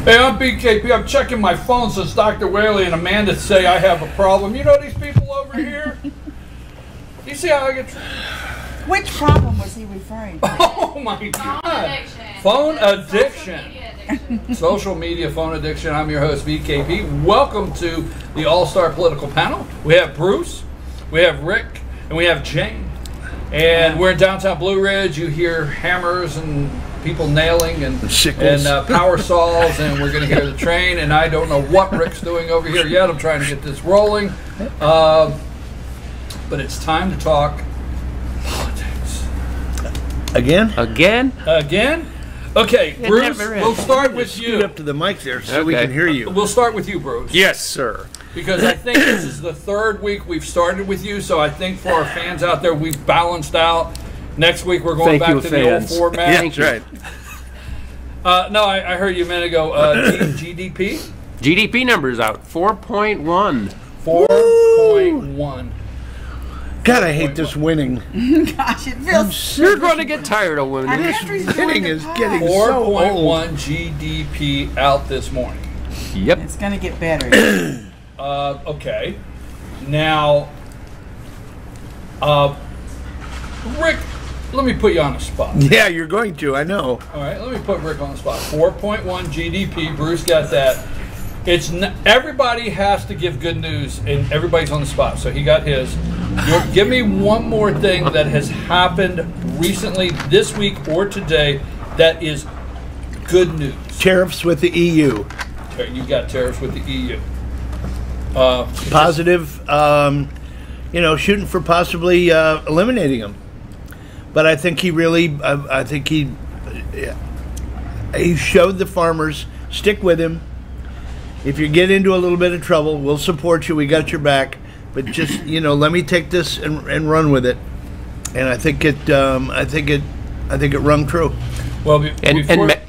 Hey, I'm BKP. I'm checking my phone since Dr. Whaley and Amanda say I have a problem. You know these people over here? You see how I get treated? Which problem was he referring to? Oh my God. Phone addiction. Social media phone addiction. I'm your host, BKP. Welcome to the All-Star Political Panel. We have Bruce, we have Rick, and we have Jane. And we're in downtown Blue Ridge. You hear hammers and people nailing and power saws, and we're going to hear the train. And I don't know what Rick's doing over here yet. I'm trying to get this rolling. But it's time to talk politics. Again? Again? Okay, Bruce, we'll start with you. Scoot up to the mic there so we can hear you. We'll start with you, Bruce. Yes, sir. Because I think this is the third week we've started with you, so I think for our fans out there, we've balanced out. Next week, we're going back to the old format. Yeah, that's right. No, I heard you a minute ago. GDP? GDP numbers out, 4.1. 4.1. God, I hate this winning. Gosh, it feels... You're going to get tired of winning. This winning is getting 4.1 so old. GDP out this morning. Yep. It's going to get better. Okay. Now, Rick, let me put you on the spot. Yeah, you're going to, I know. All right, let me put Rick on the spot. 4.1 GDP, Bruce got that. Everybody has to give good news, and everybody's on the spot, so he got his. Give me one more thing that has happened recently, this week or today, that is good news. Tariffs with the EU. You got tariffs with the EU. Positive, shooting for possibly eliminating them. But I think he really, he showed the farmers, stick with him. If you get into a little bit of trouble, we'll support you. We got your back. But just, let me take this and run with it. And I think it rung true. Well,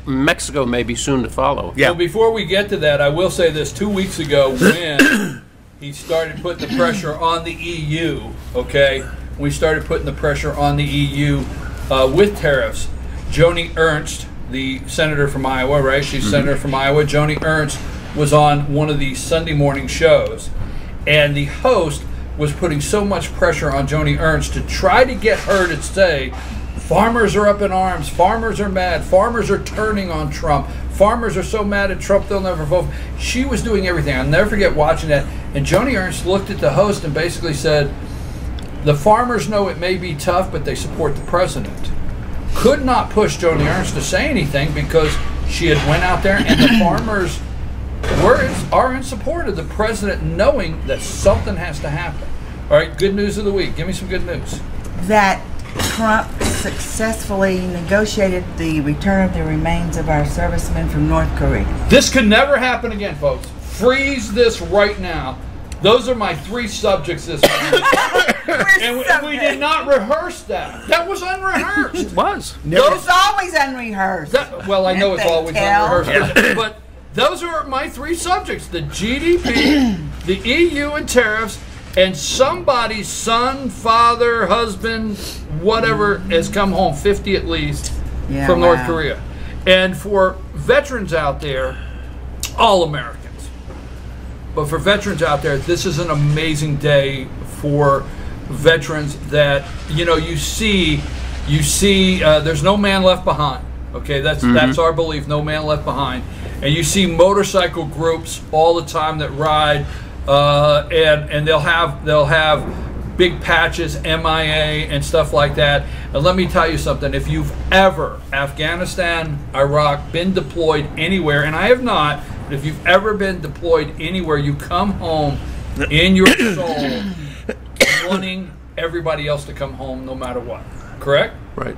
Mexico may be soon to follow. Yeah. Well, before we get to that, I will say this. 2 weeks ago, when he started putting the pressure on the EU, okay, we started putting the pressure on the EU with tariffs. Joni Ernst, the senator from Iowa, right? She's senator from Iowa. Joni Ernst was on one of the Sunday morning shows, and the host was putting so much pressure on Joni Ernst to try to get her to say, farmers are up in arms, farmers are mad, farmers are turning on Trump, farmers are so mad at Trump they'll never vote. She was doing everything. I'll never forget watching that. And Joni Ernst looked at the host and basically said, the farmers know it may be tough, but they support the president. Could not push Joni Ernst to say anything because she had went out there, and the farmers are in support of the president, knowing that something has to happen. All right, good news of the week. Give me some good news. That Trump successfully negotiated the return of the remains of our servicemen from North Korea. This could never happen again, folks. Freeze this right now. Those are my three subjects this week. and we did not rehearse that. That was unrehearsed. It was. It's always unrehearsed. Well, I know it's always unrehearsed. But those are my three subjects. The GDP, the EU and tariffs, and somebody's son, father, husband, whatever, has come home, 50 at least, from North Korea. And for veterans out there, all Americans, but for veterans out there, this is an amazing day for veterans that, you see there's no man left behind. Okay, that's our belief, no man left behind. And you see motorcycle groups all the time that ride, and they'll have big patches, MIA and stuff like that. And let me tell you something, if you've ever, Afghanistan, Iraq, been deployed anywhere, and I have not, but if you've ever been deployed anywhere, you come home in your soul wanting everybody else to come home no matter what. Correct? Right.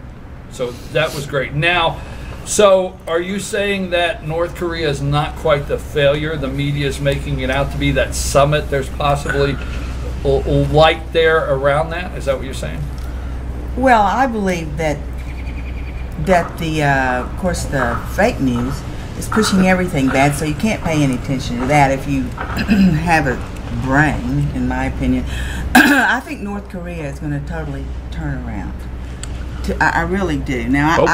So that was great. Now, so are you saying that North Korea is not quite the failure the media is making it out to be, that summit, there's possibly light there around that? Is that what you're saying? Well, I believe that of course, the fake news is pushing everything bad, so you can't pay any attention to that if you have a brain, in my opinion. I think North Korea is going to totally turn around. I really do. Now,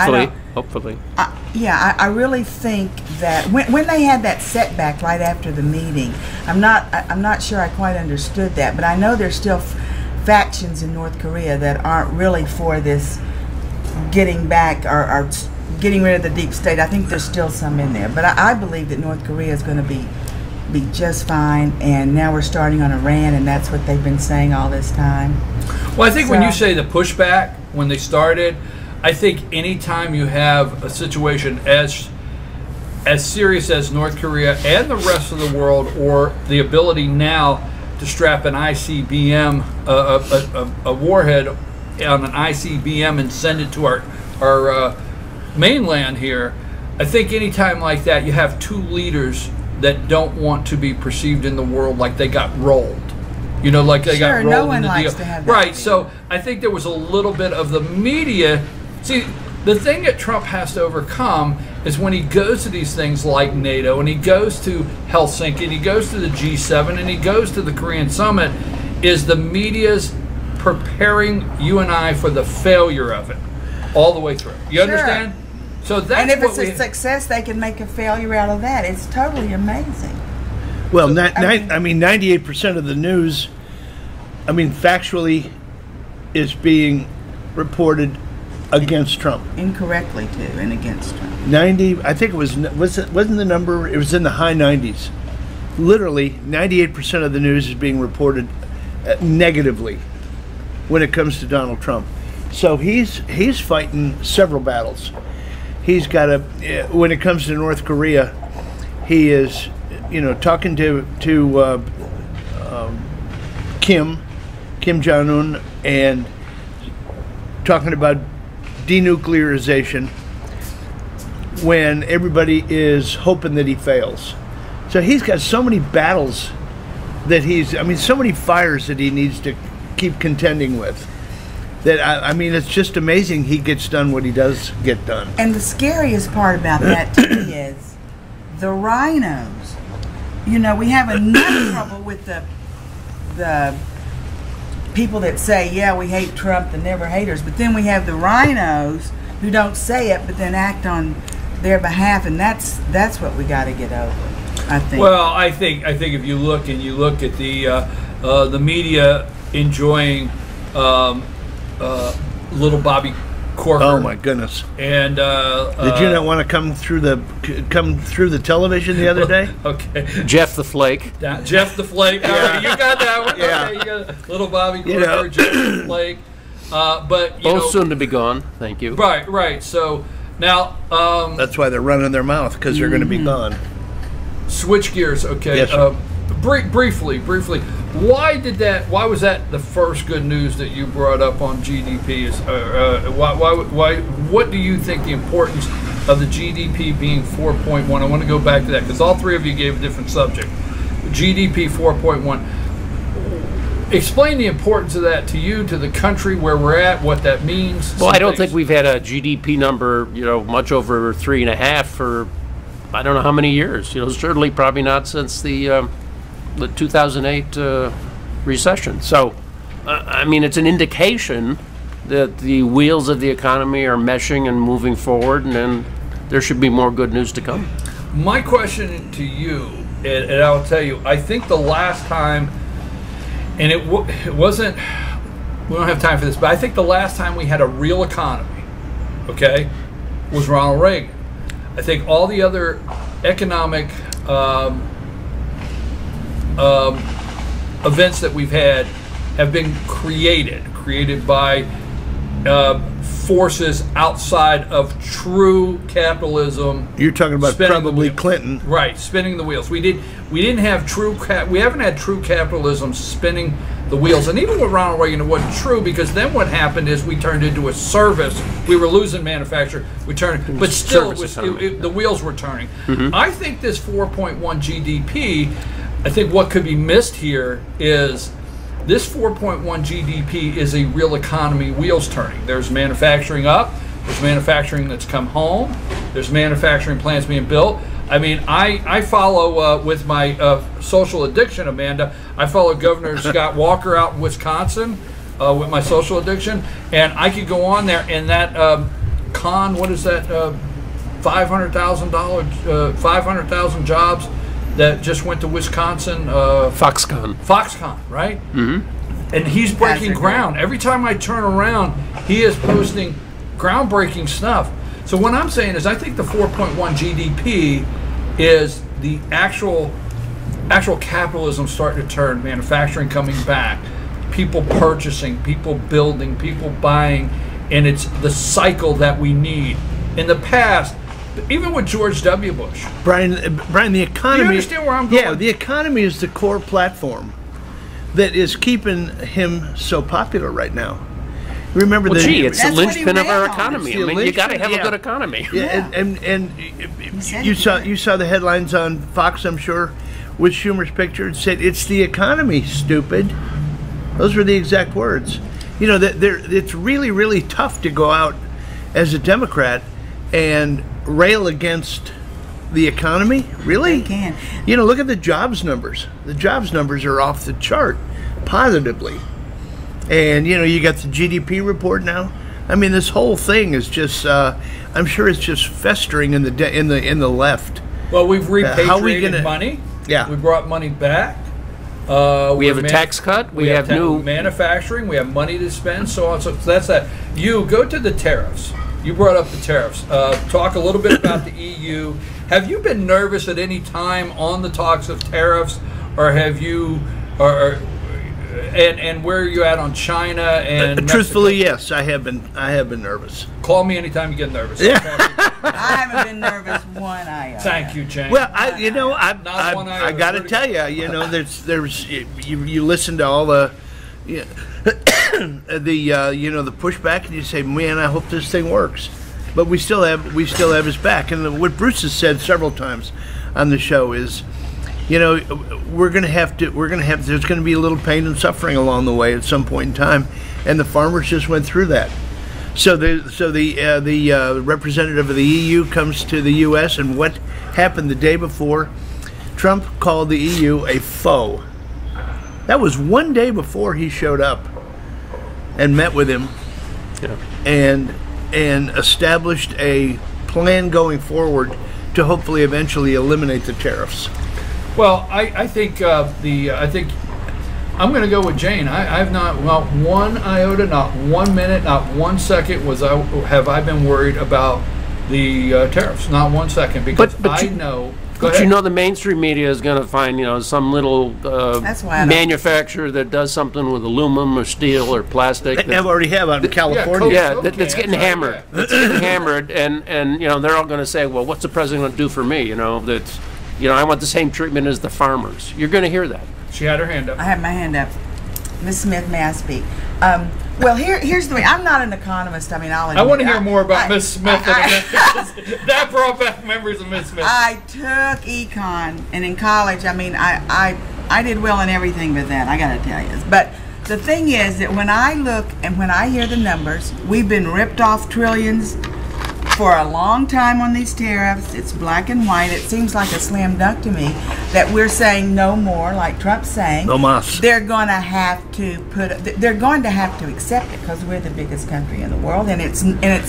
Hopefully. I really think that when they had that setback right after the meeting, I'm not sure I quite understood that, but I know there's still factions in North Korea that aren't really for this getting back or getting rid of the deep state. I think there's still some in there, but I believe that North Korea is going to be just fine, and now we're starting on Iran, and that's what they've been saying all this time. Well, I think when you say the pushback, when they started, I think anytime you have a situation as serious as North Korea and the rest of the world, or the ability now to strap an ICBM, a warhead on an ICBM and send it to our mainland here, I think anytime like that, you have two leaders that don't want to be perceived in the world like they got rolled. You know, like they got rolled no one in the likes deal. to have that Right, feeling. so I think there was a little bit of the media. See, the thing that Trump has to overcome is when he goes to these things like NATO, and he goes to Helsinki, and he goes to the G7, and he goes to the Korean Summit, is the media's preparing you and I for the failure of it all the way through. You understand? So that's and if what it's a success, they can make a failure out of that. It's totally amazing. Well, 98% of the news, factually, is being reported against Trump. Incorrectly too, and against Trump. 90, I think wasn't the number, it was in the high 90s. Literally, 98% of the news is being reported negatively when it comes to Donald Trump. So he's fighting several battles. He's got when it comes to North Korea, he is, talking to Kim Jong-un, and talking about denuclearization when everybody is hoping that he fails. So he's got so many battles that so many fires that he needs to keep contending with, that it's just amazing he gets done what he does get done. And the scariest part about that to me is the rhinos. We have enough trouble with the people that say, yeah, we hate Trump, the never haters, but then we have the rhinos who don't say it but then act on their behalf, and that's what we got to get over, I think. Well, I think if you look at the media enjoying little Bobby Corker. Oh my goodness! And did you not want to come through the television the other day? Okay, Jeff the Flake. Jeff the Flake. All right, you got that one. Yeah. Okay, you got little Bobby Corker, Jeff the Flake. But both soon to be gone. Thank you. Right. So now that's why they're running their mouth, because they're going to be gone. Switch gears. Okay. Yes, sir. Briefly. Why was that the first good news that you brought up on GDP? What do you think the importance of the GDP being 4.1? I want to go back to that because all three of you gave a different subject. GDP 4.1. Explain the importance of that to you, to the country, where we're at, what that means. Well, I don't think we've had a GDP number, much over 3.5 for I don't know how many years. Certainly probably not since the 2008 recession. So, it's an indication that the wheels of the economy are meshing and moving forward, and then there should be more good news to come. My question to you, and I'll tell you, I think the last time, and it wasn't, we don't have time for this, but I think the last time we had a real economy, okay, was Ronald Reagan. I think all the other economic events that we've had have been created by forces outside of true capitalism. You're talking about probably Clinton, right? Spinning the wheels. We didn't have we haven't had true capitalism spinning the wheels. And even with Ronald Reagan, it wasn't true, because then what happened is we turned into a service. We were losing manufacture. We turned, but still, the wheels were turning. Mm-hmm. I think this 4.1 GDP. I think what could be missed here is this 4.1 GDP is a real economy, wheels turning. There's manufacturing up. There's manufacturing that's come home. There's manufacturing plants being built. I follow with my social addiction, Amanda. I follow Governor Scott Walker out in Wisconsin, with my social addiction, and I could go on there and that what is that? $500,000 jobs that just went to Wisconsin. Foxconn, right? Mm-hmm. And he's breaking ground. Every time I turn around, he is posting groundbreaking stuff. So what I'm saying is I think the 4.1 GDP is the actual capitalism starting to turn, manufacturing coming back, people purchasing, people building, people buying, and it's the cycle that we need. In the past, even with George W. Bush. Brian, the economy... Do you understand where I'm going? Yeah, the economy is the core platform that is keeping him so popular right now. Remember it's the linchpin of our economy. I mean, you got to have a good economy. Yeah, and you saw the headlines on Fox, I'm sure, with Schumer's picture. It said, "It's the economy, stupid." Those were the exact words. You know, it's really, really tough to go out as a Democrat and rail against the economy. Really? They can. You know, look at the jobs numbers. The jobs numbers are off the chart, positively. And you know, you got the GDP report now. I mean, this whole thing is just. I'm sure it's just festering in the left. Well, we've repatriated money. Yeah, we brought money back. We have a tax cut. We have new manufacturing. We have money to spend. So on. So that's that. You go to the tariffs. You brought up the tariffs. Talk a little bit about the EU. Have you been nervous at any time on the talks of tariffs, or have you, and where are you at on China and truthfully, yes, I have been nervous. Call me anytime you get nervous. Yeah. I haven't been nervous one iota. Thank you, Jane. Well, I got to tell you, you know, you listen to all the you know, the pushback, and you say, man, I hope this thing works. But we still have his back. And what Bruce has said several times on the show is, you know, there's going to be a little pain and suffering along the way at some point in time, and the farmers just went through that. So the representative of the EU comes to the U.S., and what happened the day before? Trump called the EU a foe. That was one day before he showed up and met with him, and established a plan going forward to hopefully eventually eliminate the tariffs. Well, I think I'm going to go with Jane. I've not one iota, not 1 minute, not 1 second have I been worried about the tariffs. Not 1 second, because I know. But you know, the mainstream media is going to find, you know, some little manufacturer that does something with aluminum or steel or plastic. They already have out in California. That's getting hammered. That's getting hammered, and you know, they're all going to say, well, what's the president going to do for me? You know, I want the same treatment as the farmers. You're going to hear that. She had her hand up. I have my hand up. Ms. Smith, may I speak? Well, here's the way. I'm not an economist. I mean, I want to hear more about Ms. Smith. That brought back memories of Ms. Smith. I took econ, and in college, I mean, I did well in everything but that, I got to tell you. But the thing is that when I look and when I hear the numbers, we've been ripped off trillions for a long time on these tariffs. It's black and white. It seems like a slam dunk to me that we're saying no more, like Trump's saying. No mas. They're going to have to they're going to have to accept it because we're the biggest country in the world, and it's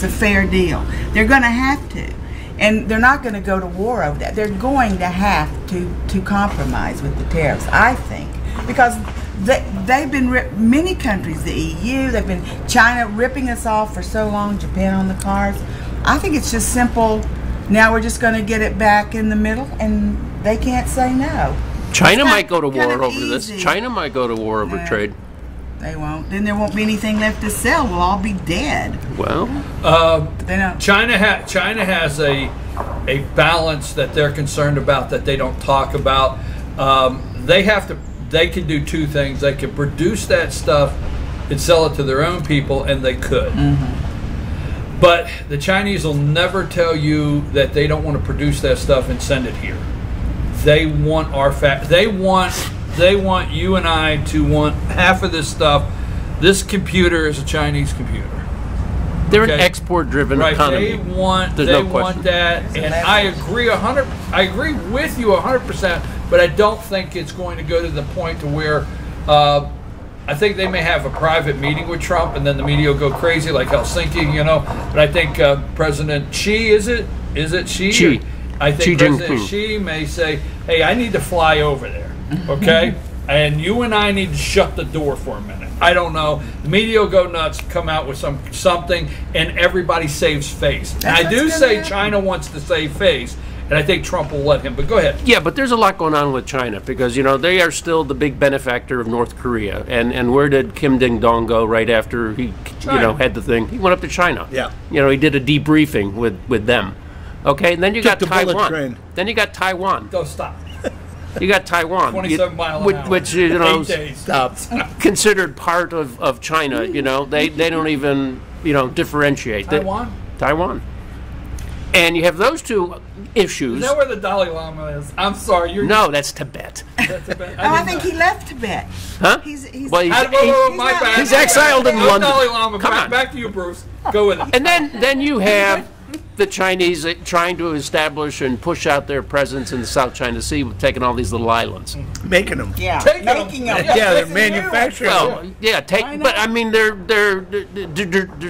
a fair deal. They're going to have to, and they're not going to go to war over that. They're going to have to compromise with the tariffs, I think, because they've been many countries, the EU, they've been China ripping us off for so long, Japan on the cars. I think it's just simple. Now we're just going to get it back in the middle, and they can't say no. China might go to war over this. China might go to war over trade. They won't. Then there won't be anything left to sell. We'll all be dead. Well, China has a balance that they're concerned about that they don't talk about. They can do two things. They can produce that stuff and sell it to their own people, and they could. Mm-hmm. But the Chinese will never tell you that they don't want to produce that stuff and send it here. They want our They want you and I to want half of this stuff. This computer is a Chinese computer. They're an export-driven economy. They want that, and I agree I agree with you 100%. But I don't think it's going to go to the point to where I think they may have a private meeting with Trump, and then the media will go crazy like Helsinki, you know. But I think President Xi, is it Xi? Xi. I think Xi President Jinping. Xi may say, hey, I need to fly over there, okay? And you and I need to shut the door for a minute. I don't know. The media will go nuts, come out with something, and everybody saves face. And I do say China wants to save face, and I think Trump will let him. But go ahead. Yeah, but there's a lot going on with China because, you know, they are still the big benefactor of North Korea. And where did Kim Ding Dong go right after he, you know, had the thing? He went up to China. Yeah. You know, he did a debriefing with them. Okay, and then you got the bullet Taiwan. train. Then you got Taiwan. Go stop. You got Taiwan. 27 mile an hour. Which, you know, 8 days. Stop. considered part of China. You know, they don't even, you know, differentiate. Taiwan? Taiwan. And you have those two issues. Is that where the Dalai Lama is? I'm sorry. No, that's Tibet. That's a bad, I think he left Tibet. Huh? He's Well, he's- my not- bad. He's exiled in No London. Dalai Lama. Come on. Back to you, Bruce. Go with it. And then you have the Chinese trying to establish and push out their presence in the South China Sea, taking all these little islands. Making them. Yeah, Taking making them. them. Yeah, they're Making manufacturing Well, them. yeah, but I mean they're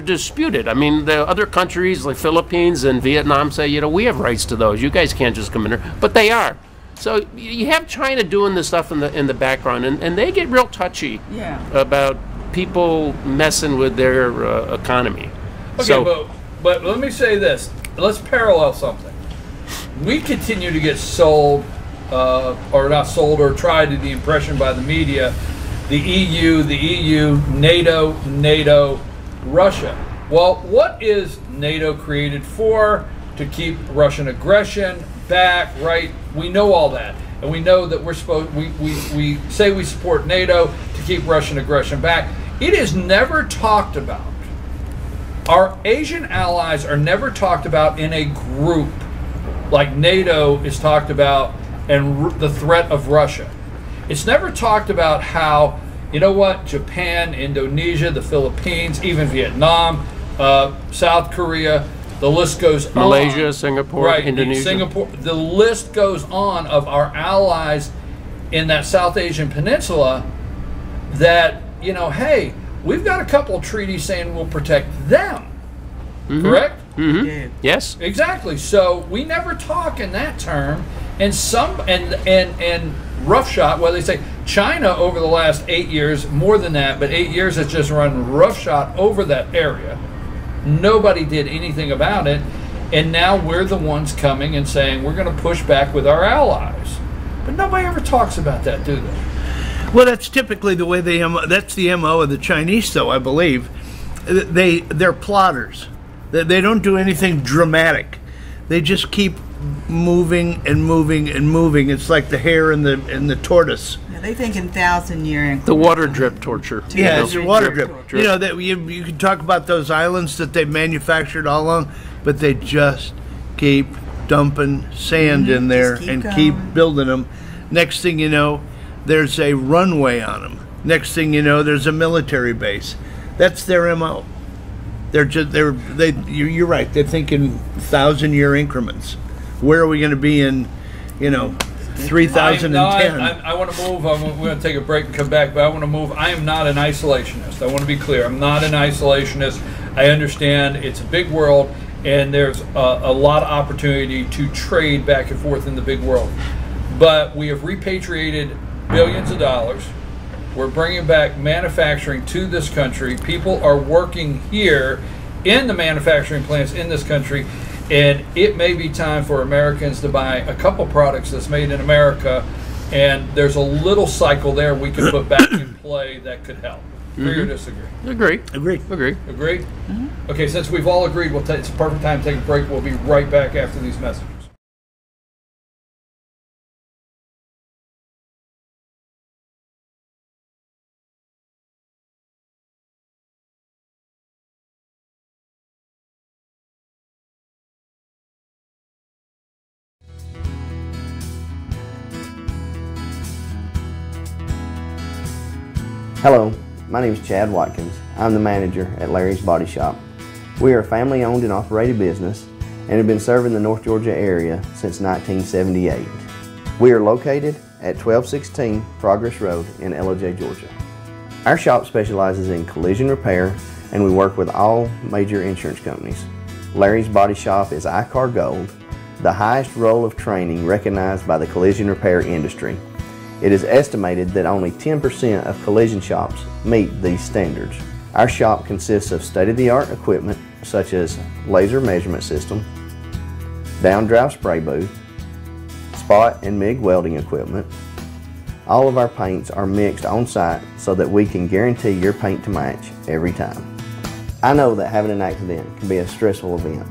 disputed. I mean the other countries like Philippines and Vietnam say, you know, we have rights to those. You guys can't just come in here, but they are. So you have China doing this stuff in the background, and they get real touchy Yeah. about people messing with their economy. Okay, So but let me say this. Let's parallel something. We continue to get sold, or not sold, or tried to the impression by the media, the EU, NATO, Russia. Well, what is NATO created for? To keep Russian aggression back, right? We know all that. And we know that we're supposed, we say we support NATO to keep Russian aggression back. It is never talked about. Our Asian allies are never talked about in a group like NATO is talked about and the threat of Russia. It's never talked about how, you know what, Japan, Indonesia, the Philippines, even Vietnam, South Korea, the list goes on. Malaysia, Singapore, Right, Indonesia. Singapore. The list goes on of our allies in that South Asian peninsula that, you know, hey, we've got a couple of treaties saying we'll protect them. Correct? Yeah. Yes. Exactly. So we never talk in that term. And and roughshod, well, they say China over the last 8 years, more than that, but 8 years has just run roughshod over that area. Nobody did anything about it. And now we're the ones coming and saying we're going to push back with our allies. But nobody ever talks about that, do they? Well, that's typically the way that's the MO of the Chinese, though, I believe. They're plotters. They don't do anything dramatic. They just keep moving and moving and moving. It's like the hare and the tortoise. Yeah, they think in 1,000-year increments. The water drip torture. Yeah, You it's know? a water drip. You know that you can talk about those islands that they manufactured all along, but they just keep dumping sand in there keep and going. keep building them. Next thing you know, there's a runway on them. Next thing you know, there's a military base. That's their MO. You're right. They're thinking 1,000-year increments. Where are we going to be in, 3010? I want to move. We're going to take a break and come back, but I want to move. I am not an isolationist. I want to be clear. I'm not an isolationist. I understand it's a big world, and there's a lot of opportunity to trade back and forth in the big world. But we have repatriated billions of dollars. We're bringing back manufacturing to this country. People are working here in the manufacturing plants in this country, and it may be time for Americans to buy a couple products that's made in America, and there's a little cycle there we can put back in play that could help. Agree or disagree? Agree. Agreed. Agree. Agreed? Okay, since we've all agreed, it's a perfect time to take a break. We'll be right back after these messages. Hello, my name is Chad Watkins. I'm the manager at Larry's Body Shop. We are a family-owned and operated business and have been serving the North Georgia area since 1978. We are located at 1216 Progress Road in LOJ, Georgia. Our shop specializes in collision repair, and we work with all major insurance companies. Larry's Body Shop is ICAR Gold, the highest role of training recognized by the collision repair industry. It is estimated that only 10% of collision shops meet these standards. Our shop consists of state-of-the-art equipment such as laser measurement system, down-drive spray booth, spot and MIG welding equipment. All of our paints are mixed on site so that we can guarantee your paint to match every time. I know that having an accident can be a stressful event.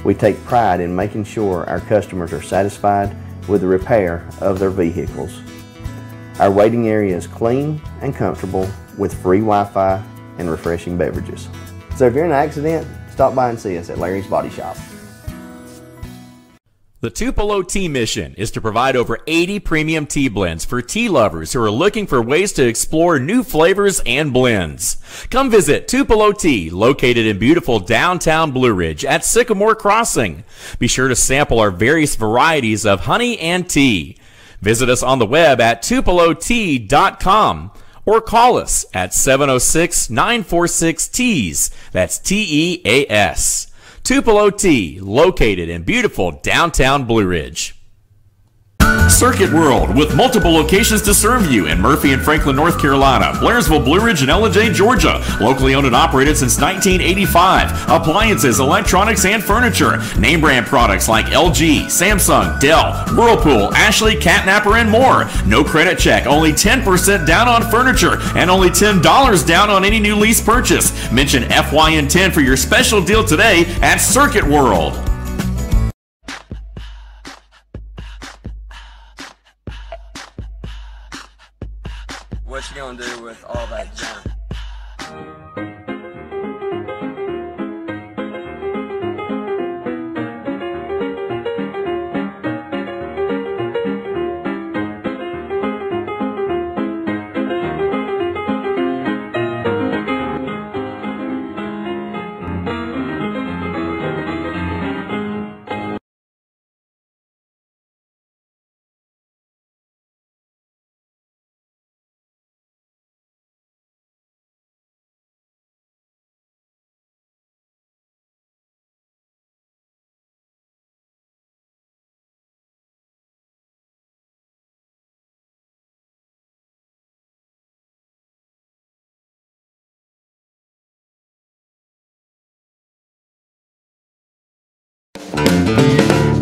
We take pride in making sure our customers are satisfied with the repair of their vehicles. Our waiting area is clean and comfortable with free Wi-Fi and refreshing beverages. So if you're in an accident, stop by and see us at Larry's Body Shop. The Tupelo Tea mission is to provide over 80 premium tea blends for tea lovers who are looking for ways to explore new flavors and blends. Come visit Tupelo Tea, located in beautiful downtown Blue Ridge at Sycamore Crossing. Be sure to sample our various varieties of honey and tea. Visit us on the web at tupelotea.com or call us at 706-946-TEAS. That's TEAS. Tupelo Tea, located in beautiful downtown Blue Ridge. Circuit World, with multiple locations to serve you in Murphy and Franklin, North Carolina, Blairsville, Blue Ridge, and Ellijay, Georgia. Locally owned and operated since 1985. Appliances, electronics, and furniture. Name brand products like LG, Samsung, Dell, Whirlpool, Ashley, Catnapper, and more. No credit check, only 10% down on furniture, and only $10 down on any new lease purchase. Mention FYN10 for your special deal today at Circuit World. What you gonna do with all that junk?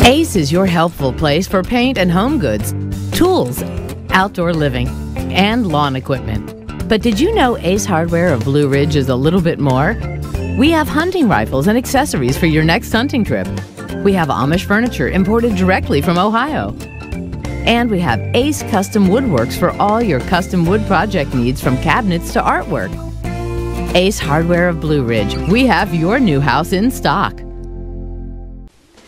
Ace is your helpful place for paint and home goods, tools, outdoor living, and lawn equipment. But did you know Ace Hardware of Blue Ridge is a little bit more? We have hunting rifles and accessories for your next hunting trip. We have Amish furniture imported directly from Ohio. And we have Ace Custom Woodworks for all your custom wood project needs, from cabinets to artwork. Ace Hardware of Blue Ridge. We have your new house in stock.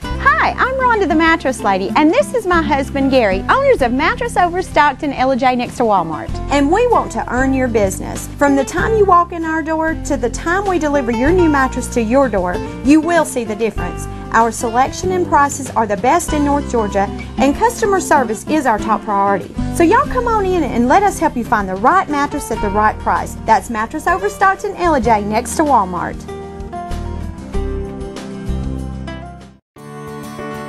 Hi, I'm Rhonda the Mattress Lady, and this is my husband Gary, owners of Mattress Overstocked in Ellijay next to Walmart. And we want to earn your business. From the time you walk in our door to the time we deliver your new mattress to your door, you will see the difference. Our selection and prices are the best in North Georgia, and customer service is our top priority. So y'all come on in and let us help you find the right mattress at the right price. That's Mattress Overstocked in Ellijay next to Walmart.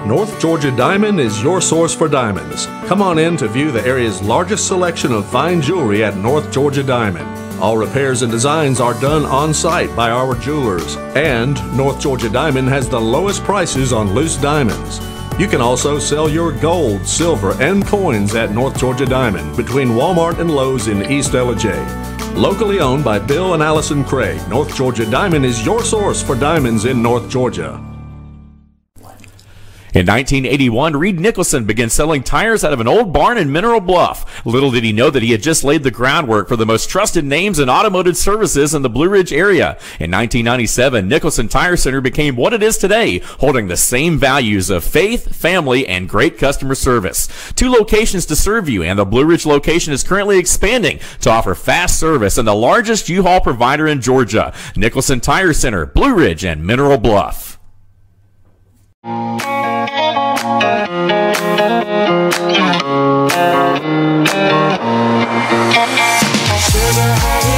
North Georgia Diamond is your source for diamonds. Come on in to view the area's largest selection of fine jewelry at North Georgia Diamond. All repairs and designs are done on site by our jewelers, and North Georgia Diamond has the lowest prices on loose diamonds. You can also sell your gold, silver, and coins at North Georgia Diamond between Walmart and Lowe's in East Ellijay. Locally owned by Bill and Allison Craig, North Georgia Diamond is your source for diamonds in North Georgia. In 1981, Reed Nicholson began selling tires out of an old barn in Mineral Bluff. Little did he know that he had just laid the groundwork for the most trusted names in automotive services in the Blue Ridge area. In 1997, Nicholson Tire Center became what it is today, holding the same values of faith, family, and great customer service. 2 locations to serve you, and the Blue Ridge location is currently expanding to offer fast service and the largest U-Haul provider in Georgia. Nicholson Tire Center, Blue Ridge, and Mineral Bluff. Sugar honey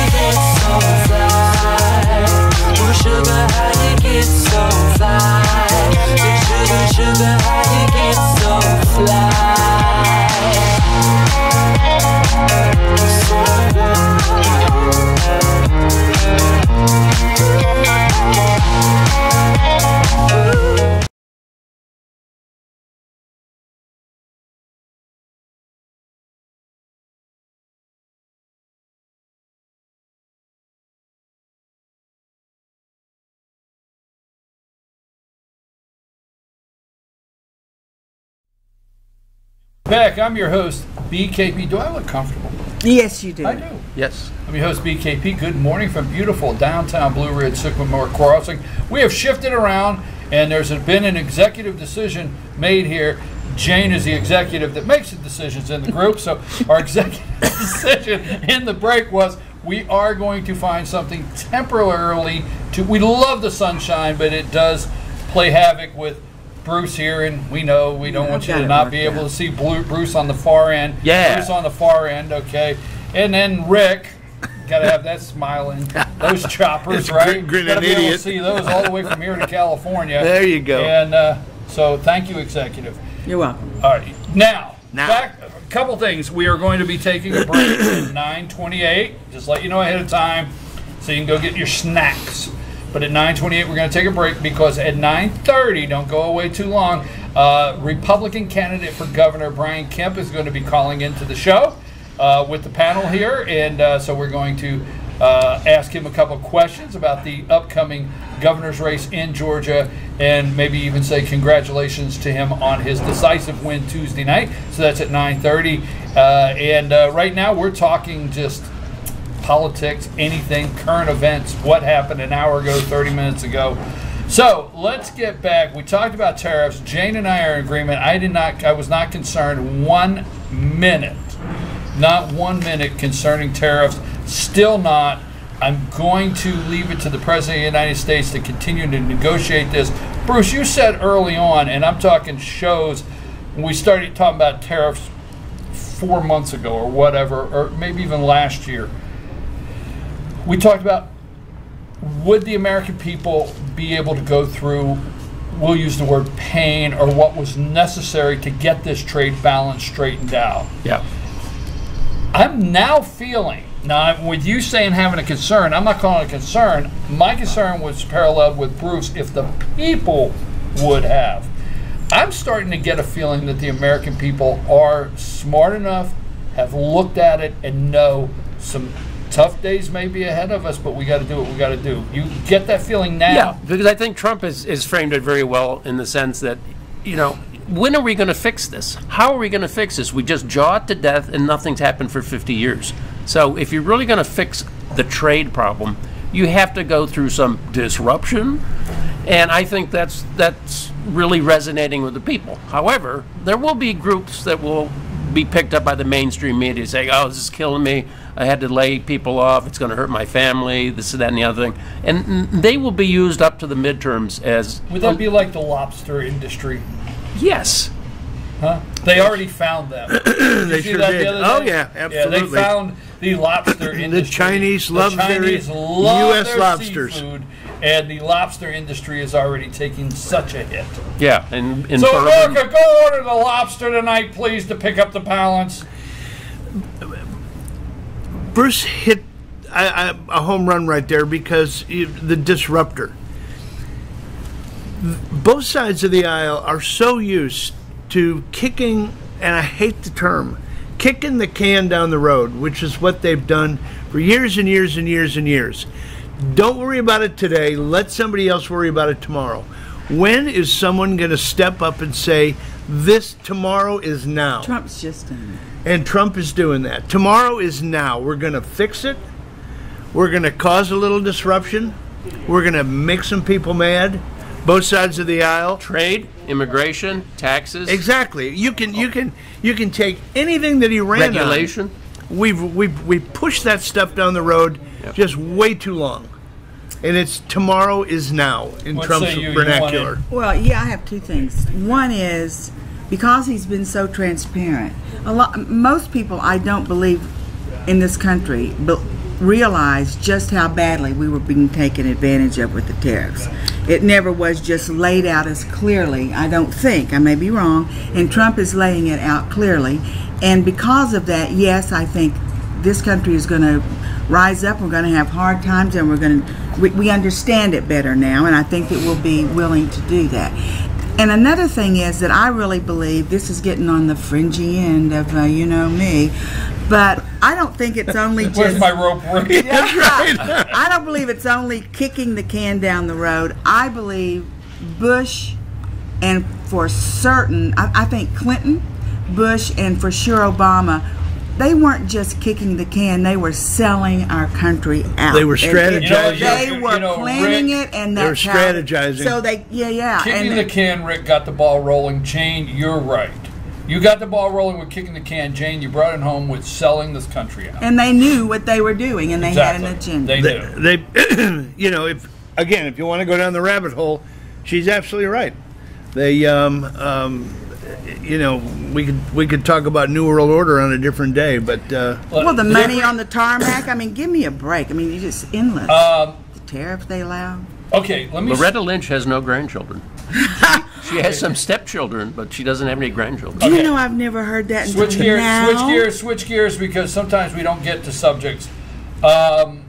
Beck, I'm your host, BKP. Do I look comfortable? Yes, you do. I do. Yes. I'm your host, BKP. Good morning from beautiful downtown Blue Ridge, Sycamore Crossing. We have shifted around, and there's been an executive decision made here. Jane is the executive that makes the decisions in the group, so our executive decision in the break was we are going to find something temporarily to. We love the sunshine, but it does play havoc with Bruce here, and we know we don't want you to not be able to see Bruce on the far end. Yeah. Bruce on the far end, okay. And then Rick, got to have that smiling. Those choppers, right? Grin Got to an be able to idiot. see those all the way from here to California. There you go. And so thank you, executive. You're welcome. All right. Now. Back, a couple things. We are going to be taking a break at 9:28. Just let you know ahead of time so you can go get your snacks. But at 9:28, we're going to take a break because at 9:30, don't go away too long, Republican candidate for governor Brian Kemp is going to be calling into the show with the panel here. And so we're going to ask him a couple of questions about the upcoming governor's race in Georgia and maybe even say congratulations to him on his decisive win Tuesday night. So that's at 9:30. And right now we're talking just politics, anything, current events, what happened an hour ago, 30 minutes ago. So let's get back. We talked about tariffs. Jane and I are in agreement. I was not concerned 1 minute, not 1 minute concerning tariffs. Still not. I'm going to leave it to the President of the United States to continue to negotiate this. Bruce, you said early on, and I'm talking shows, when we started talking about tariffs 4 months ago or whatever, or maybe even last year, we talked about would the American people be able to go through, we'll use the word pain, or what was necessary to get this trade balance straightened out. Yeah. I'm now feeling, now with you saying having a concern, I'm not calling it a concern. My concern was paralleled with Bruce if the people would have. I'm starting to get a feeling that the American people are smart enough, have looked at it, and know some tough days may be ahead of us, but we got to do what we got to do. You get that feeling now? Yeah, because I think Trump has framed it very well in the sense that, you know, when are we going to fix this? How are we going to fix this? We just jaw it to death and nothing's happened for 50 years. So if you're really going to fix the trade problem, you have to go through some disruption. And I think that's really resonating with the people. However, there will be groups that will be picked up by the mainstream media saying, oh, this is killing me. I had to lay people off. It's going to hurt my family, this, that, and the other thing. And they will be used up to the midterms as... Would that be like the lobster industry? Yes. Huh? They already found them. They sure did. Oh, yeah, absolutely. Yeah, they found the lobster industry. The Chinese love U.S. their lobsters. Seafood, and the lobster industry is already taking such a hit. Yeah. And so, America, go order the lobster tonight, please, to pick up the balance. Bruce hit a home run right there because the disruptor. Both sides of the aisle are so used to kicking, and I hate the term, kicking the can down the road, which is what they've done for years and years and years and years. Don't worry about it today. Let somebody else worry about it tomorrow. When is someone going to step up and say, this tomorrow is now? Trump's just done that. And Trump is doing that. Tomorrow is now. We're going to fix it. We're going to cause a little disruption. We're going to make some people mad. Both sides of the aisle. Trade, immigration, taxes. Exactly. You can take anything that he ran regulation. On. We've pushed that stuff down the road just way too long. And it's tomorrow is now in Trump's vernacular. Well, yeah, I have two things. One is because he's been so transparent. Most people, I don't believe, in this country, realize just how badly we were being taken advantage of with the tariffs. It never was just laid out as clearly, I don't think. I may be wrong. And Trump is laying it out clearly. And because of that, yes, I think this country is going to rise up. We're going to have hard times, and we understand it better now, and I think that we'll be willing to do that. And another thing is that I really believe, this is getting on the fringy end of, you know me, but I don't think it's only just... Where's my rope, Rick? That's right. I don't believe it's only kicking the can down the road. I believe Bush, and for certain, I think Clinton, Bush and for sure Obama, they weren't just kicking the can; they were selling our country out. They were strategizing. They were planning it, and they were that's strategizing. So they, kicking the can. Rick got the ball rolling. Jane, you're right. You got the ball rolling with kicking the can. Jane, you brought it home with selling this country out. And they knew what they were doing, and they had an agenda. They knew. They you know, if you want to go down the rabbit hole, she's absolutely right. They, you know, we could talk about New World Order on a different day, but well, the money on the tarmac. I mean, give me a break. I mean, you're just endless. The tariff they allow. Okay, let me. Loretta Lynch has no grandchildren. She has some stepchildren, but she doesn't have any grandchildren. Do you know I've never heard that until now? Switch gears, because sometimes we don't get to subjects. Paul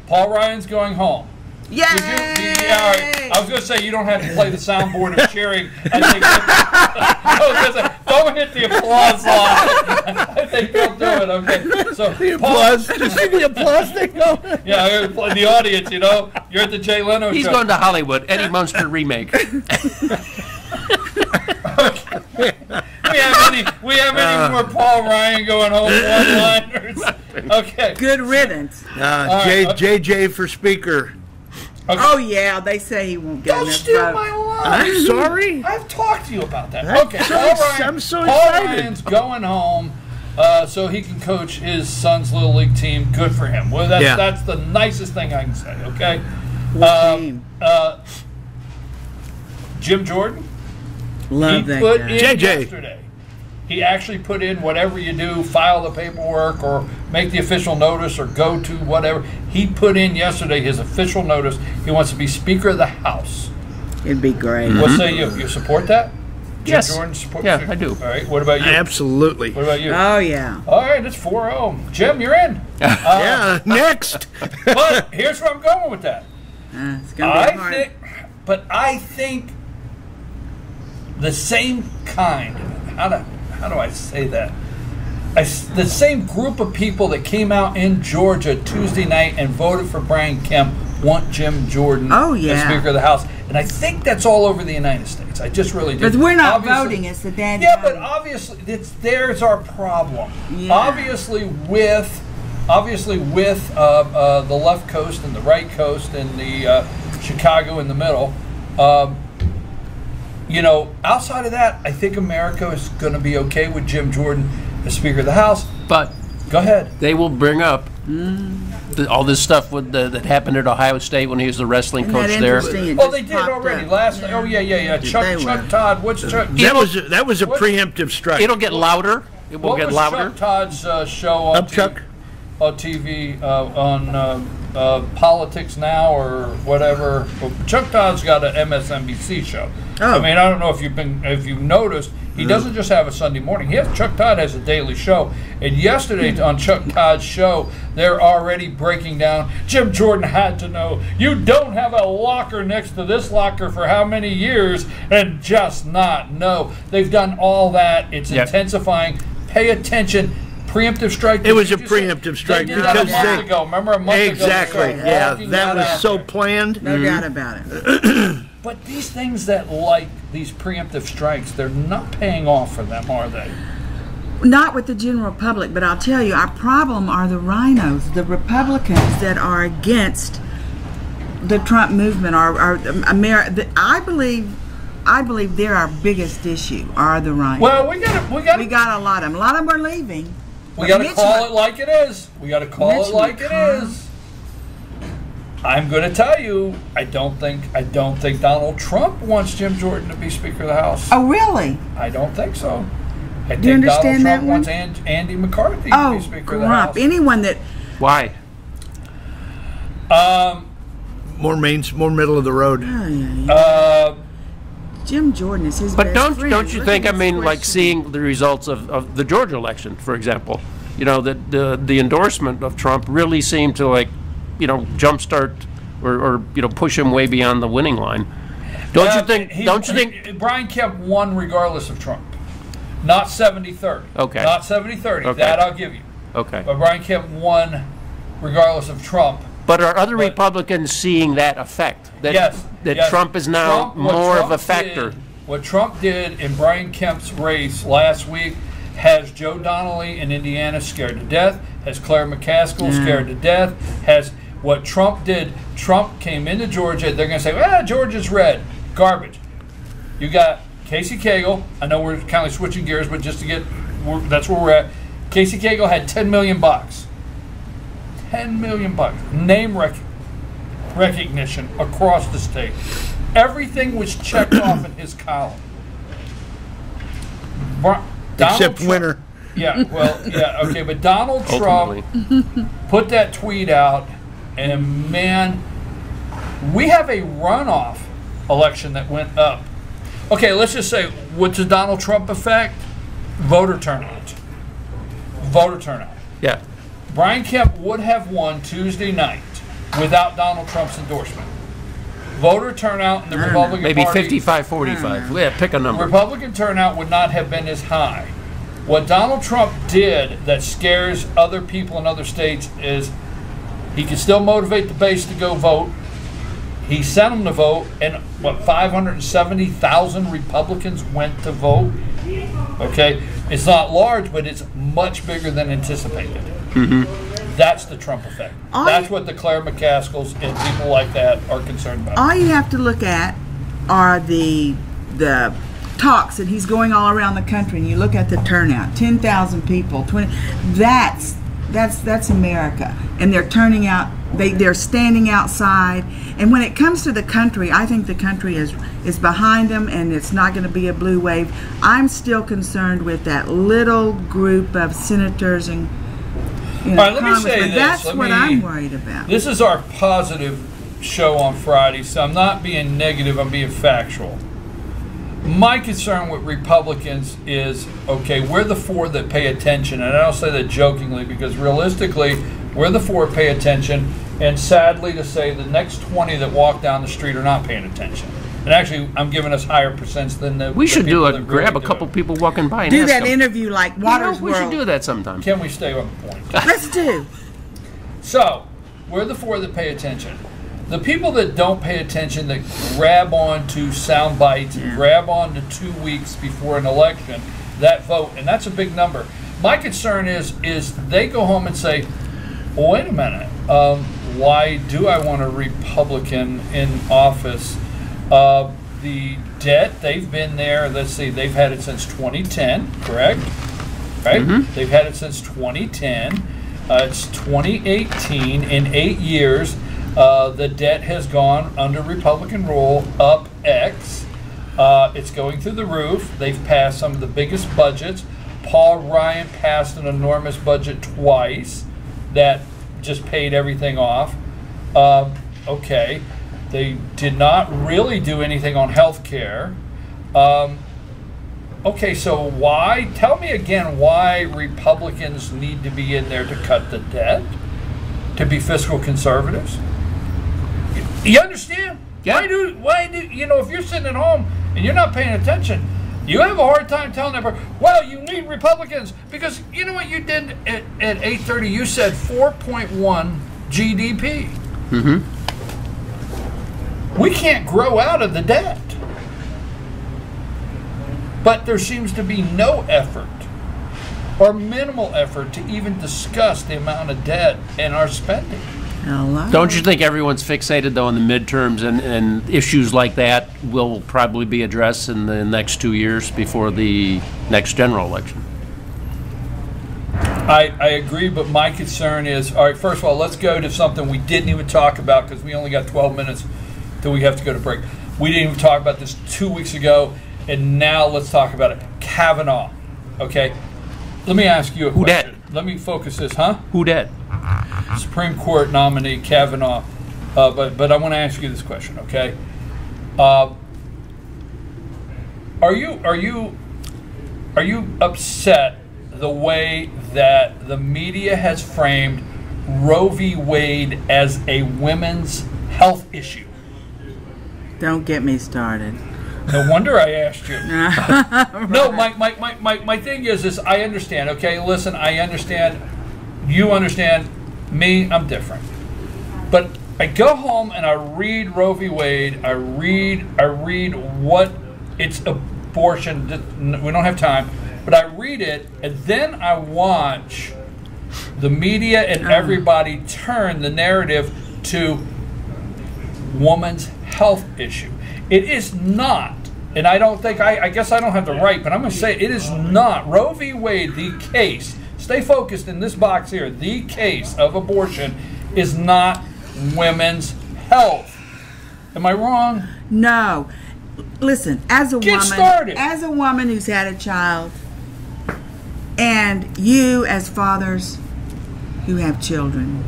Ryan's going home. Yay! I was going to say you don't have to play the soundboard of cheering. I was going to say, don't hit the applause line. I think they'll do it. Okay. So the applause, just see the applause thing go. Yeah, the audience. You know, you're at the Jay Leno show. He's going to Hollywood. Eddie Munster remake. We have any more Paul Ryan going home one-liners? Okay. Good riddance. JJ for speaker. Okay. Oh yeah, they say he won't get enough. Don't steal my line. I'm sorry. I've talked to you about that. Okay, I'm so Paul excited. Ryan's going home, so he can coach his son's little league team. Good for him. Well, that's the nicest thing I can say. Okay. Jim Jordan. Love that put guy. in JJ. yesterday. He actually put in whatever you do, file the paperwork or make the official notice or go to whatever. He put in yesterday his official notice. He wants to be Speaker of the House. It'd be great. What say you? You support that? Yes. Jim Jordan support? Yeah, I do. All right. What about you? Absolutely. What about you? Oh yeah. All right. It's 4-0. Jim, you're in. Yeah. Next. But here's where I'm going with that. It's gonna be hard. I think the same kind. How do I say that? The same group of people that came out in Georgia Tuesday night and voted for Brian Kemp want Jim Jordan as Speaker of the House. And I think that's all over the United States. I just really do. Because we're not voting, it's the daddy. Yeah, but obviously there's our problem. Yeah. Obviously with the left coast and the right coast and the Chicago in the middle, you know, outside of that, I think America is going to be okay with Jim Jordan as Speaker of the House. But go ahead. They will bring up all this stuff with that happened at Ohio State when he was the wrestling coach there. Oh, they did already last. Yeah. Oh yeah. Chuck Todd. What's Chuck? That was a preemptive strike. It'll get louder. It will get louder. Chuck Todd's show on TV on Politics Now or whatever. Well, Chuck Todd's got an MSNBC show. Oh. I mean, I don't know if you've noticed, he doesn't just have a Sunday morning. Chuck Todd has a daily show. And yesterday on Chuck Todd's show, they're already breaking down. Jim Jordan had to know you don't have a locker next to this locker for how many years and just not know. They've done all that. It's intensifying. Pay attention. Preemptive strike. It was a preemptive strike because a month ago. Remember a month ago? Exactly. Yeah, that was so planned. No doubt about it. But these things that like these preemptive strikes, they're not paying off for them, are they? Not with the general public, but I'll tell you, our problem are the rhinos, the Republicans that are against the Trump movement. I believe they're our biggest issue. Are the rhinos? Well, we got a lot of them. A lot of them are leaving. We got to call it like it is. It is. I'm going to tell you, I don't think Donald Trump wants Jim Jordan to be Speaker of the House. Oh, really? I don't think so. I Do you think understand Donald Trump that wants Andy McCarthy to be Speaker of the House. Anyone that. Why? More middle of the road. Jim Jordan is his but best friend. don't you think? I mean, like seeing the results of the Georgia election, for example. You know, that the endorsement of Trump really seemed to jumpstart or push him way beyond the winning line. Don't you think? Brian Kemp won regardless of Trump. Not 70-30. Okay. Not 70-30. Okay. That I'll give you. Okay. But Brian Kemp won regardless of Trump. But are other Republicans seeing that effect? That yes. Trump is now more of a factor? what Trump did in Brian Kemp's race last week has Joe Donnelly in Indiana scared to death, has Claire McCaskill scared to death, has what Trump did. Trump came into Georgia. They're going to say, Georgia's red. Garbage. You got Casey Cagle. I know we're kind of switching gears, but just to get, that's where we're at. Casey Cagle had $10 million. $10 million. Name recognition across the state. Everything was checked off in his column. Except winner. Yeah, well, yeah, okay, but Donald Trump put that tweet out, and man, we have a runoff election that went up. Okay, let's just say, what's the Donald Trump effect? Voter turnout. Voter turnout. Yeah. Brian Kemp would have won Tuesday night without Donald Trump's endorsement. Voter turnout in the Republican Maybe Party. 55-45. Yeah, pick a number. Republican turnout would not have been as high. What Donald Trump did that scares other people in other states is he can still motivate the base to go vote. He sent them to vote, and 570,000 Republicans went to vote. Okay, it's not large, but it's much bigger than anticipated. That's the Trump effect. That's what the Claire McCaskills and people like that are concerned about. All you have to look at are the talks that he's going all around the country, and you look at the turnout, 10,000 people, 20. That's America, and they're turning out. They're standing outside, and when it comes to the country, I think the country is behind them, and it's not going to be a blue wave. I'm still concerned with that little group of senators and all right, let me say this. That's what I'm worried about. This is our positive show on Friday, so I'm not being negative, I'm being factual. My concern with Republicans is, okay, we're the four that pay attention, and I don't say that jokingly because realistically, we're the four that pay attention, and sadly to say, the next 20 that walk down the street are not paying attention. And actually, I'm giving us higher percents than the. We should grab really a couple people walking by and do ask that them. interview like Waters We should do that sometime. Can we stay on point? Let's do. So, we're the four that pay attention. The people that don't pay attention, that grab on to sound bites and grab on to 2 weeks before an election, that vote, and that's a big number. My concern is they go home and say, well, wait a minute, why do I want a Republican in office? The debt, they've been there, let's see, they've had it since 2010, correct? Right? They've had it since 2010. It's 2018. In 8 years, the debt has gone under Republican rule up X. It's going through the roof. They've passed some of the biggest budgets. Paul Ryan passed an enormous budget twice that just paid everything off. Okay. They did not really do anything on health care. Okay, so why? Tell me again why Republicans need to be in there to cut the debt, to be fiscal conservatives. You understand? Yeah. Why do you know, if you're sitting at home and you're not paying attention, you have a hard time telling everybody, well, you need Republicans, because you know what you did at 8:30? You said 4.1 GDP. We can't grow out of the debt. But there seems to be no effort or minimal effort to even discuss the amount of debt and our spending. Don't you think everyone's fixated, though, on the midterms, and issues like that will probably be addressed in the next 2 years before the next general election? I agree, but my concern is, all right, first of all, let's go to something we didn't even talk about because we only got 12 minutes till we have to go to break. We didn't even talk about this 2 weeks ago, and now let's talk about it. Kavanaugh, okay? Let me ask you a question. Who dat? Let me focus this, huh? Who dat? Supreme Court nominee Kavanaugh. But I want to ask you this question, okay? Are you upset the way that the media has framed Roe v. Wade as a women's health issue? Don't get me started. No wonder I asked you. No, my thing is I understand, okay? Listen, I understand. You understand. Me, I'm different. But I go home and I read Roe v. Wade. I read what it's abortion. We don't have time, but I read it and then I watch the media and everybody turn the narrative to woman's health issue. It is not, and I don't think, I guess I don't have the right, but I'm going to say it is not. Roe v. Wade, the case, stay focused in this box here, the case of abortion is not women's health. Am I wrong? No. Listen, as a woman who's had a child, and you as fathers who have children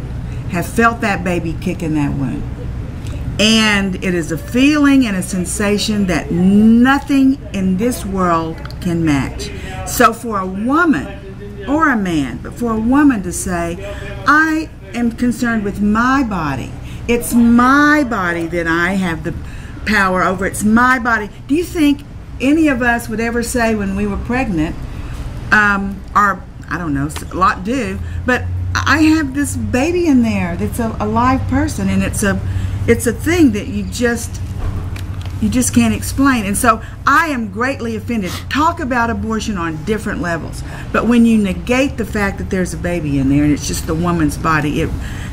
have felt that baby kick in that womb. And it is a feeling and a sensation that nothing in this world can match. So for a woman, or a man, but for a woman to say, I am concerned with my body. It's my body that I have the power over. It's my body. Do you think any of us would ever say when we were pregnant, or I don't know, a lot do, but I have this baby in there that's a live person, and it's a thing that you just can't explain. And so I am greatly offended. Talk about abortion on different levels, but when you negate the fact that there's a baby in there and it's just the woman's body,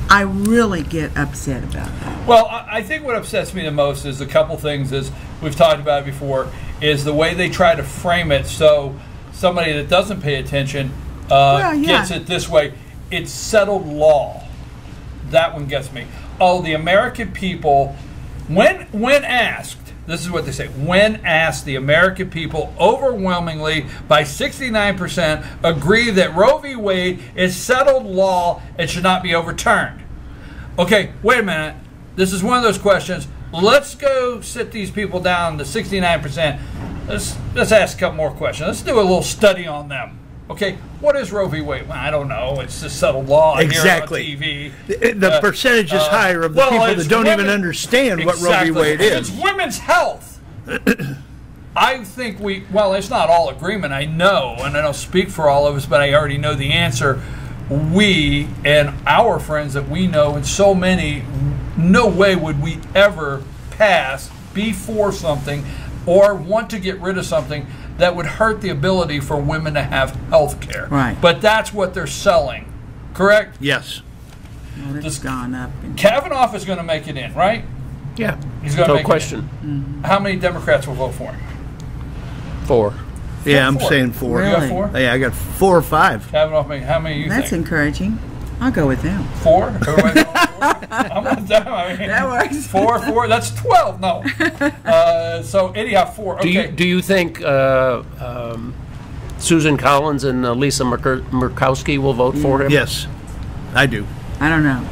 I really get upset about that. Well, I think what upsets me the most is a couple things, as we've talked about it before, is the way they try to frame it so somebody that doesn't pay attention gets it this way. It's settled law. That one gets me. Oh, the American people, when asked, this is what they say, when asked, the American people overwhelmingly by 69% agree that Roe v. Wade is settled law and should not be overturned. Okay, wait a minute. This is one of those questions. Let's go sit these people down to 69%. Let's ask a couple more questions. Let's do a little study on them. Okay, what is Roe v. Wade? Well, I don't know. It's just settled law. Exactly. Here on TV. The percentage is higher of the people that don't even understand what Roe v. Wade is. It's women's health. I think it's not all agreement, I know, and I don't speak for all of us, but I already know the answer. We and our friends that we know, and so many, no way would we ever be for something or want to get rid of something that would hurt the ability for women to have health care. Right. But that's what they're selling, correct? Yes. Well, it's gone up. Kavanaugh is going to make it in, right? Yeah. He's going to make question. it in. Mm-hmm. How many Democrats will vote for him? 4. Yeah, I'm saying 4. Really? You got 4? Yeah, I got 4 or 5. Kavanaugh, how many you That's think? encouraging. I'll go with them. 4? Everybody vote 4? I'm with them. I mean, that works. 4. That's 12. No. So anyhow, 4. Okay. Do you think Susan Collins and Lisa Murkowski will vote for him? Yes, I do. I don't know.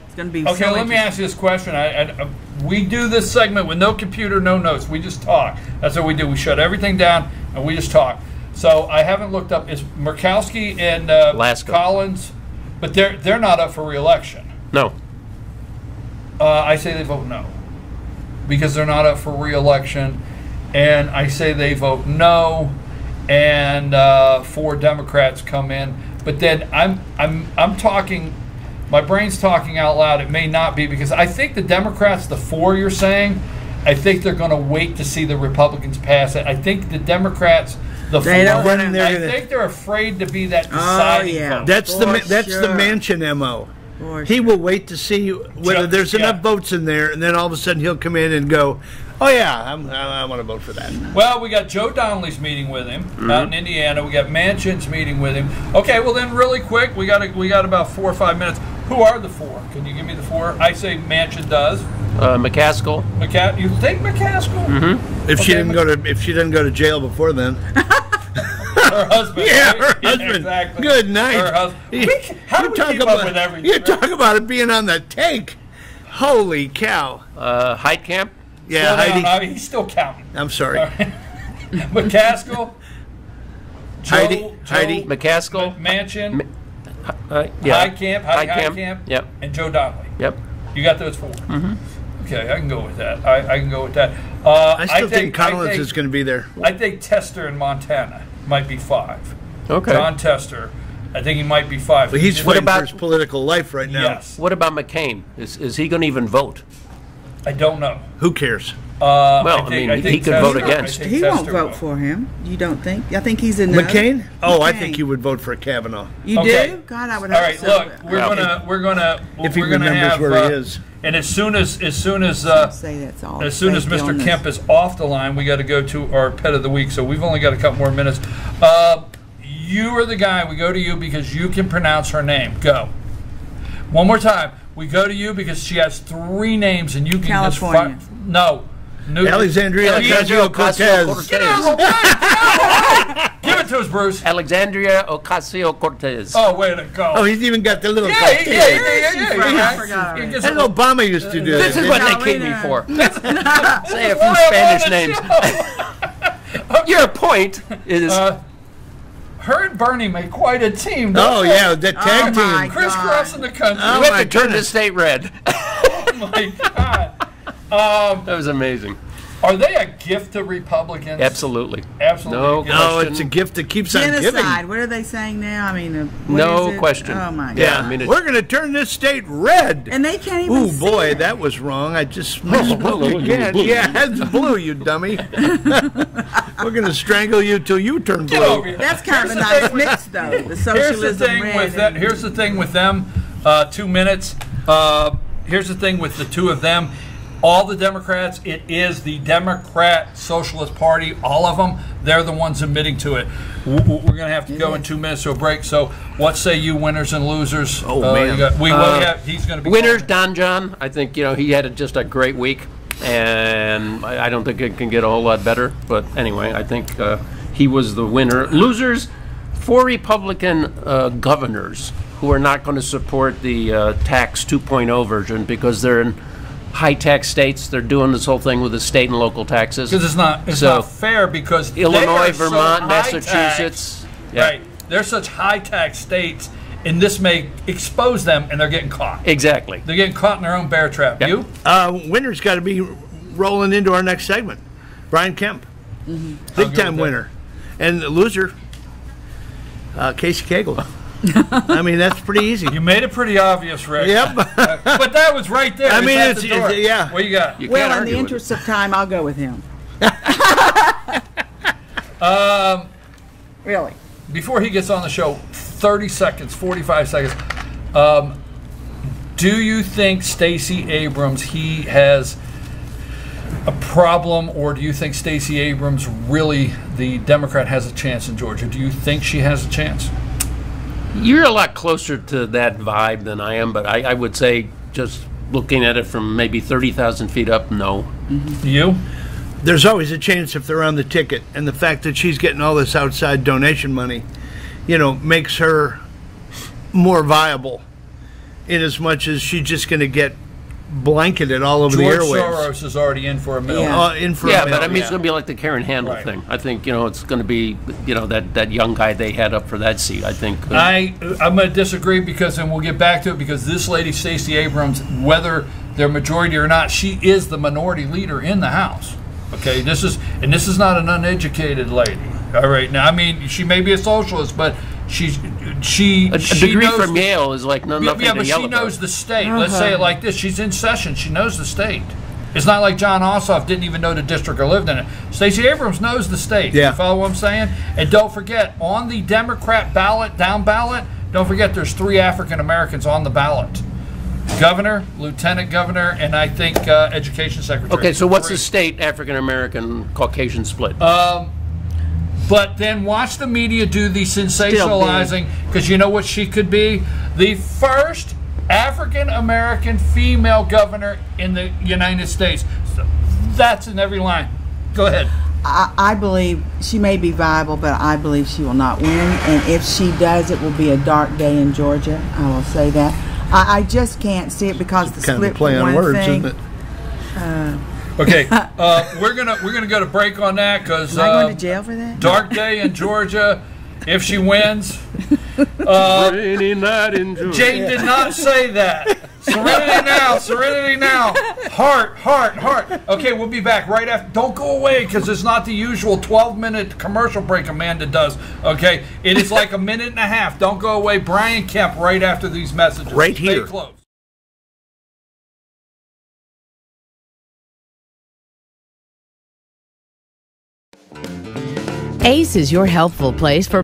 It's going to be okay. So Let me ask you this question. We do this segment with no computer, no notes. We just talk. That's what we do. We shut everything down and we just talk. So I haven't looked up. Is Murkowski and Collins? But they're not up for re-election. No. I say they vote no because they're not up for re-election, and I say they vote no, and 4 Democrats come in. But then I'm talking. My brain's talking out loud. It may not be because I think the Democrats, the 4 you're saying, I think they're going to wait to see the Republicans pass it. I think the Democrats. I think they're afraid to be that deciding vote. That's the Manchin MO. He will wait to see whether there's enough votes in there, and then all of a sudden he'll come in and go, "Oh yeah, I want to vote for that." Well, we got Joe Donnelly's meeting with him out in Indiana. We got Manchin's meeting with him. Okay, well then, really quick, we got about 4 or 5 minutes. Who are the 4? Can you give me the 4? I say Manchin does. McCaskill. You think McCaskill? Mm-hmm. If she didn't go to jail before then. Her husband. Yeah, her right? husband. Yeah, exactly. Good night. Her husband. How do we keep up with everything? You talk about it being on the tank. Holy cow. Heitkamp? Yeah, Heidi. He's still counting. I'm sorry. McCaskill. Heidi. McCaskill. Manchin. Heitkamp. Yep. And Joe Donnelly. Yep. You got those 4. Mm-hmm. Okay, I can go with that. I can go with that. I still think Collins is going to be there. I think Tester in Montana might be 5. Okay. John Tester, I think he might be 5. But he's fighting for his political life right now. Yes. What about McCain? Is he going to even vote? I don't know. Who cares? Well, I mean, he could vote against. He won't vote for him. You don't think? I think he's a no. McCain? Oh, I think you would vote for Kavanaugh. You do? God, I would hope All right, so. look, we're gonna if he remembers where he is. And as soon as say that's all. Mr. Kemp is off the line, we got to go to our pet of the week. So we've only got a couple more minutes. You are the guy. We go to you because you can pronounce her name. Go. One more time. We go to you because she has 3 names and you can California. just no. Alexandria Ocasio-Cortez. Give it to us, Bruce. Alexandria Ocasio-Cortez. Oh, way to go. Oh, he's even got the little Yeah. I forgot already. And Obama used to do This is that. what they came me for. Say a few Spanish names. Your point is... her and Bernie make quite a team. Oh, yeah, the tag team. Crisscrossing the country. we have to turn the state red. Oh, my God. That was amazing. Are they a gift to Republicans? Absolutely. Absolutely. No, it's a gift that keeps on giving. Genocide. What are they saying now? I mean, what No is it? question. Oh my God. Yeah, I mean, we're going to turn this state red. And they can't even Ooh, see boy, it. that was wrong. I just misspoke again. Yeah, it's blue, you dummy. We're going to strangle you till you turn blue. Get over here. That's kind of a nice mix, though. The socialism Here's the thing with them. 2 minutes. Here's the thing with the two of them. All the Democrats, it is the Democrat Socialist Party, all of them, they're the ones admitting to it. We're going to have to go in 2 minutes to a break. So what say you, winners and losers? Oh, man. He's going to be winners, Don John. I think, he had just a great week, and I don't think it can get a whole lot better. But anyway, I think he was the winner. Losers, 4 Republican governors who are not going to support the tax 2.0 version because they're in high-tax states. They're doing this whole thing with the state and local taxes. Because it's not fair because Illinois, they are Vermont, so Massachusetts. Yeah. Right. They're such high-tax states, and this may expose them, and they're getting caught. Exactly. They're getting caught in their own bear trap. Yep. You? Winner's got to be rolling into our next segment. Brian Kemp. Big-time winner. And the loser, Casey Cagle. I mean, that's pretty easy. You made it pretty obvious, Rick. Yep. But that was right there. I mean, it's yeah. What you got? Well, in the interest of time, I'll go with him. Really? Before he gets on the show, 30 seconds, 45 seconds. Do you think Stacey Abrams, he has a problem, or do you think Stacey Abrams really, the Democrat, has a chance in Georgia? Do you think she has a chance? You're a lot closer to that vibe than I am, but I would say, just looking at it from maybe 30,000 feet up, no. You? There's always a chance if they're on the ticket, and the fact that she's getting all this outside donation money, makes her more viable, in as much as she's just going to get blanketed all over George the airwaves. Soros is already in for a million. Yeah, but I mean, it's going to be like the Karen Handel thing. I think, it's going to be, that young guy they had up for that seat, I think. I'm going to disagree and we'll get back to it, because this lady, Stacey Abrams, whether they're majority or not, she is the minority leader in the House. Okay, this is not an uneducated lady. All right, now, I mean, she may be a socialist, but she a degree from Yale is like nothing to yell about. She knows the state. Let's say it like this: she's in session. She knows the state. It's not like John Ossoff didn't even know the district or lived in it. Stacey Abrams knows the state. Yeah. You follow what I'm saying? And don't forget, on the Democrat ballot, down ballot, don't forget there's 3 African Americans on the ballot: governor, lieutenant governor, and I think education secretary. Okay, so what's the state African American Caucasian split? But then watch the media do the sensationalizing, because you know what she could be? The first African-American female governor in the United States. So that's in every line. Go ahead. I believe she may be viable, but I believe she will not win. And if she does, it will be a dark day in Georgia. I will say that. I just can't see it because the kind split of play for on one words, thing. isn't it? Okay, we're gonna go to break on that, because Am I going to jail for that? dark day in Georgia. If she wins, Rainy night in Georgia. Jane did not say that. Serenity now, serenity now. Heart, heart, heart. Okay, we'll be back right after. Don't go away, because it's not the usual 12-minute commercial break Amanda does. Okay, it is like a minute and a half. Don't go away. Brian Kemp right after these messages. Right here. Stay close. ACE is your helpful place for